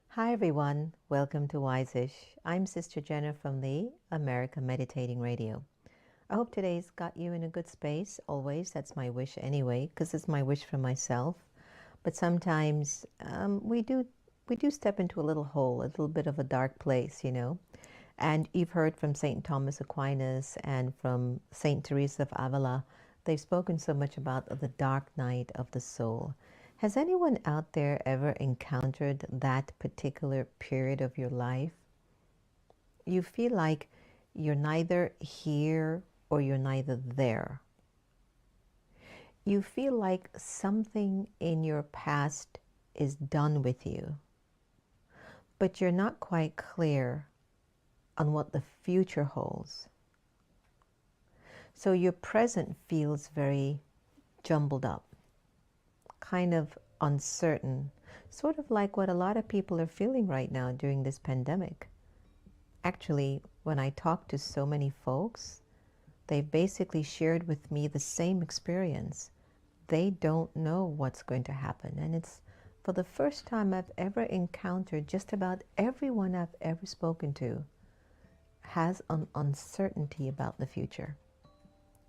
Hi everyone, welcome to Wise-ish. I'm Sister Jenna from the America Meditating Radio. I hope today's got you in a good space. Always, that's my wish anyway, because it's my wish for myself. But sometimes we do step into a little hole, a little bit of a dark place, you know. And you've heard from St. Thomas Aquinas and from St. Teresa of Avila. They've spoken so much about the dark night of the soul. Has anyone out there ever encountered that particular period of your life? You feel like you're neither here or you're neither there. You feel like something in your past is done with you, but you're not quite clear on what the future holds. So your present feels very jumbled up, kind of uncertain, sort of like what a lot of people are feeling right now during this pandemic. Actually, when I talk to so many folks, they've basically shared with me the same experience. They don't know what's going to happen. And it's for the first time I've ever encountered just about everyone I've ever spoken to has an uncertainty about the future.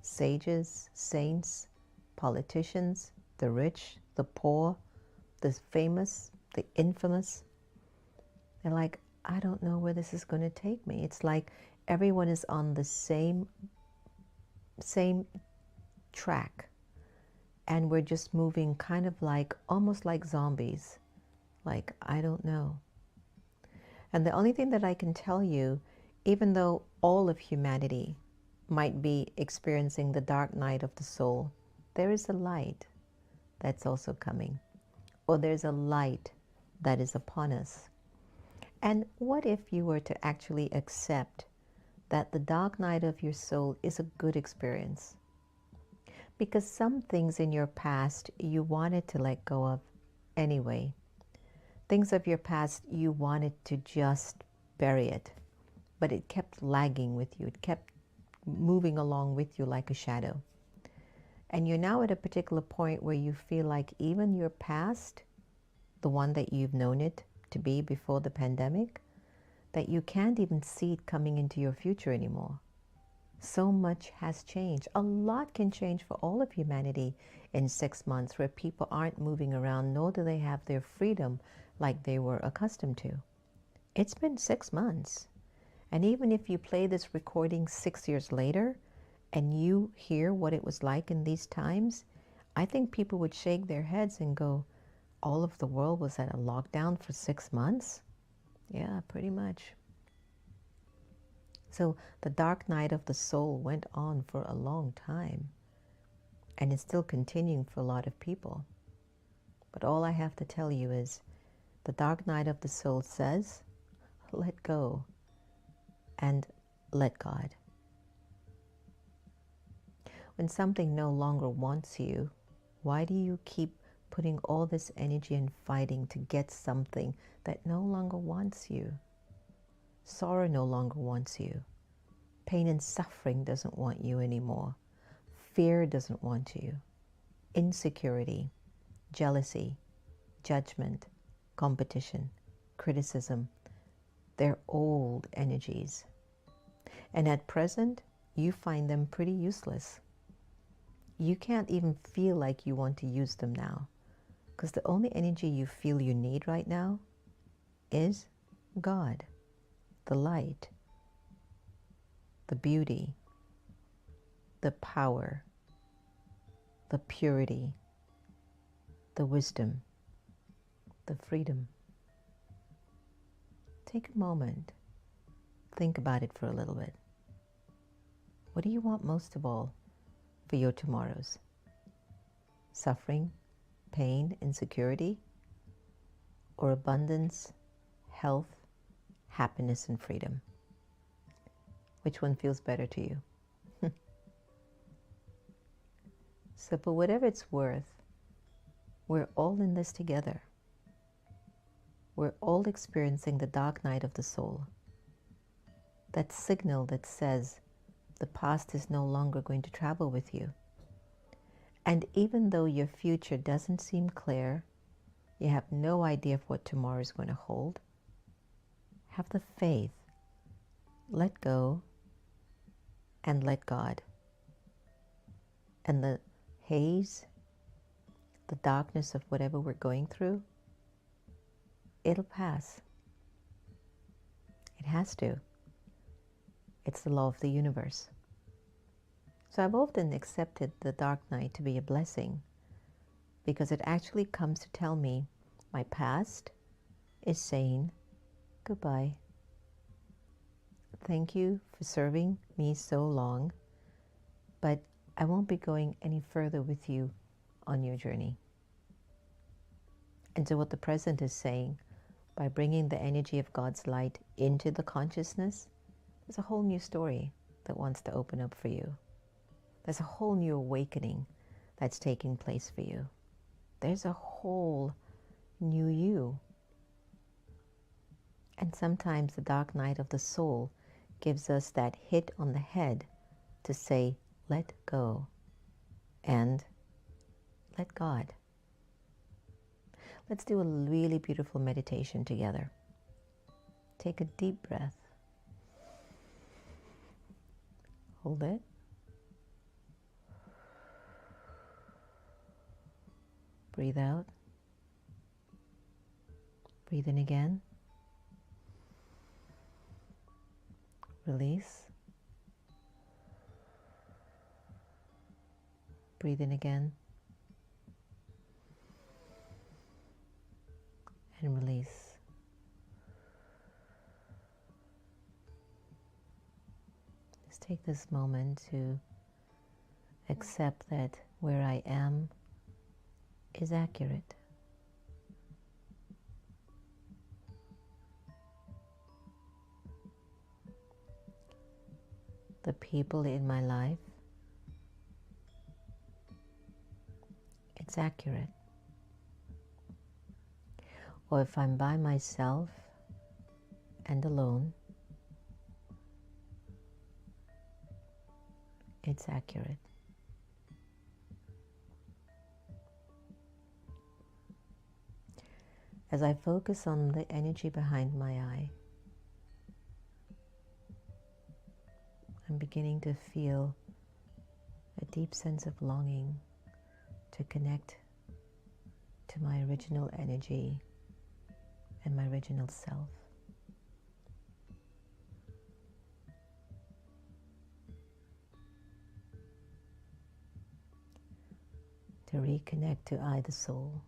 Sages, saints, politicians, the rich, the poor, the famous, the infamous. They're like, I don't know where this is going to take me. It's like everyone is on the same track, and we're just moving kind of like, almost like zombies. Like, I don't know. And the only thing that I can tell you, even though all of humanity might be experiencing the dark night of the soul, there is a light that's also coming, or there's a light that is upon us. And what if you were to actually accept that the dark night of your soul is a good experience? Because some things in your past you wanted to let go of anyway. Things of your past you wanted to just bury it, but it kept lagging with you. It kept moving along with you like a shadow. And you're now at a particular point where you feel like even your past, the one that you've known it to be before the pandemic, that you can't even see it coming into your future anymore. So much has changed. A lot can change for all of humanity in 6 months, where people aren't moving around, nor do they have their freedom like they were accustomed to. It's been 6 months. And even if you play this recording 6 years later, and you hear what it was like in these times, I think people would shake their heads and go, all of the world was at a lockdown for 6 months? Yeah, pretty much. So the dark night of the soul went on for a long time, and it's still continuing for a lot of people. But all I have to tell you is, the dark night of the soul says, let go and let God. When something no longer wants you, why do you keep putting all this energy and fighting to get something that no longer wants you? Sorrow no longer wants you. Pain and suffering doesn't want you anymore. Fear doesn't want you. insecurity, jealousy, judgment, competition, criticism. They're old energies. And at present, you find them pretty useless. You can't even feel like you want to use them now, because the only energy you feel you need right now is God, the light, the beauty, the power, the purity, the wisdom, the freedom. Take a moment. Think about it for a little bit. What do you want most of all for your tomorrows? Suffering, pain, insecurity, or abundance, health, happiness, and freedom? Which one feels better to you? So, for whatever it's worth, we're all in this together. We're all experiencing the dark night of the soul. That signal that says the past is no longer going to travel with you. And even though your future doesn't seem clear, you have no idea of what tomorrow is going to hold, have the faith, let go, and let God. And the haze, the darkness of whatever we're going through, it'll pass. It has to. It's the law of the universe. So I've often accepted the dark night to be a blessing, because it actually comes to tell me my past is saying goodbye. Thank you for serving me so long, but I won't be going any further with you on your journey. And so what the present is saying, by bringing the energy of God's light into the consciousness, there's a whole new story that wants to open up for you. There's a whole new awakening that's taking place for you. There's a whole new you. And sometimes the dark night of the soul gives us that hit on the head to say, let go and let God. Let's do a really beautiful meditation together. Take a deep breath. Hold it. Breathe out. Breathe in again. Release. Breathe in again. And release. Just take this moment to accept that where I am is accurate. The people in my life, it's accurate. Or if I'm by myself and alone, it's accurate. As I focus on the energy behind my eye, I'm beginning to feel a deep sense of longing to connect to my original energy and my original self. To reconnect to I, the soul,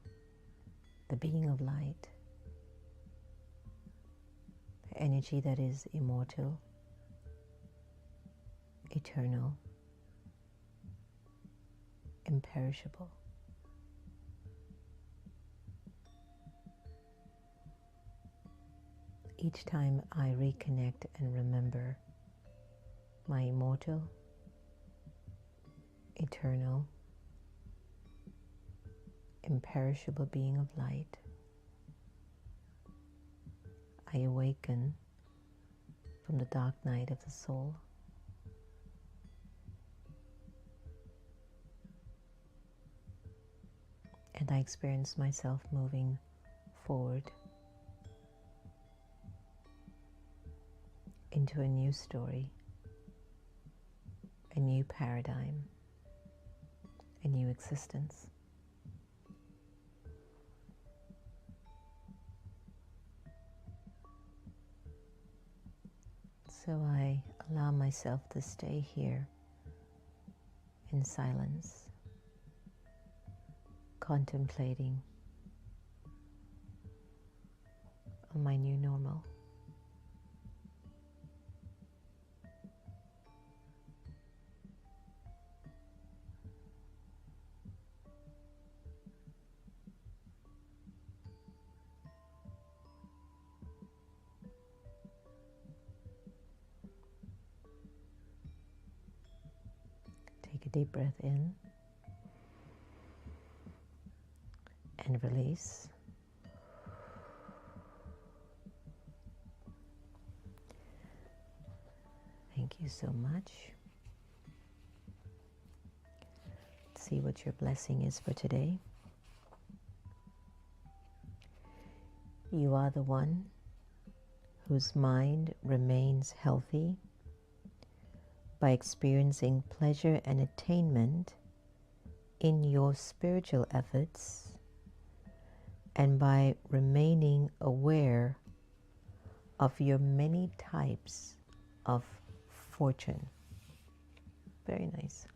the being of light, the energy that is immortal, eternal, imperishable. Each time I reconnect and remember my immortal, eternal, imperishable being of light, I awaken from the dark night of the soul. and I experience myself moving forward into a new story, a new paradigm, a new existence. So I allow myself to stay here in silence, contemplating on my new normal. Take a deep breath in and release. Thank you so much. Let's see what your blessing is for today. You are the one whose mind remains healthy by experiencing pleasure and attainment in your spiritual efforts and by remaining aware of your many types of fortune. Very nice.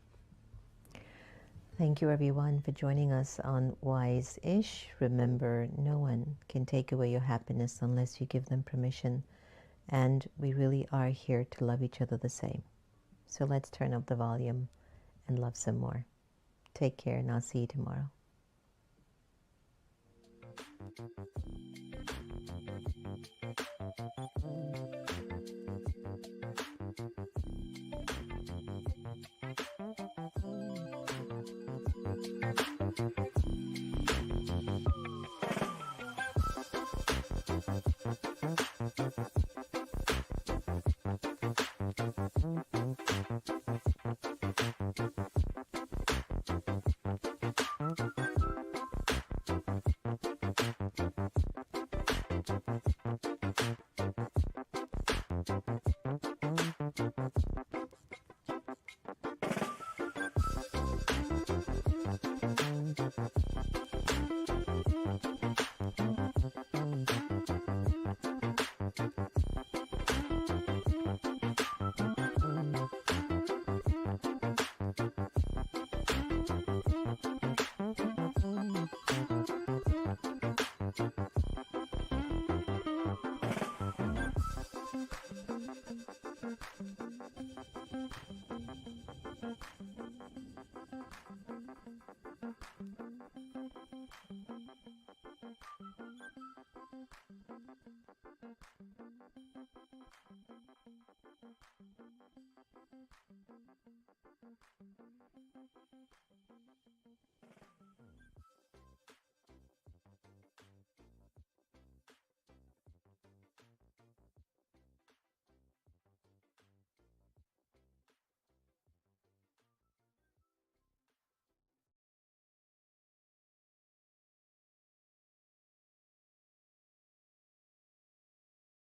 Thank you everyone for joining us on Wise-ish. Remember, no one can take away your happiness unless you give them permission, and we really are here to love each other the same. So let's turn up the volume and love some more. Take care, and I'll see you tomorrow.